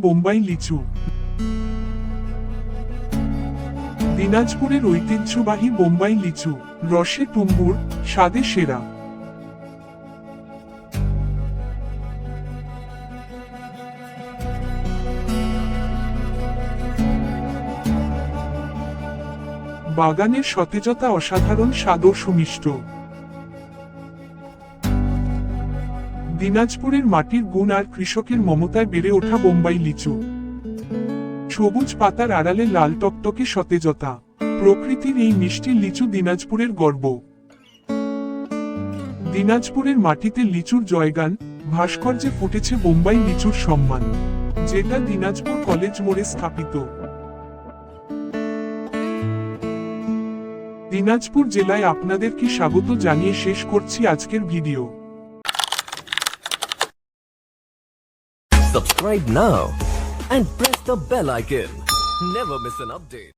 বোম্বাই লিচু। দিনাজপুরের ঐতিহ্যবাহী বোম্বাই লিচু, রসে টুম্বুর, স্বাদে সেরা। বাগানের সতেজতা, অসাধারণ স্বাদ ও সুমিষ্ট। দিনাজপুরের মাটির গুণ আর কৃষকের মমতায় বেড়ে ওঠা বোম্বাই লিচু। সবুজ পাতার আড়ালে লাল টকটকে সতেজতা। প্রকৃতির এই মিষ্টি লিচু দিনাজপুরের গর্ব। দিনাজপুরের মাটিতে লিচুর জয়গান, ভাস্কর্যে ফুটেছে বোম্বাই লিচুর সম্মান, যেটা দিনাজপুর কলেজ মোড়ে স্থাপিত। দিনাজপুর জেলায় আপনাদেরকে স্বাগত জানিয়ে শেষ করছি আজকের video. Subscribe now and press the bell icon. Never miss an update.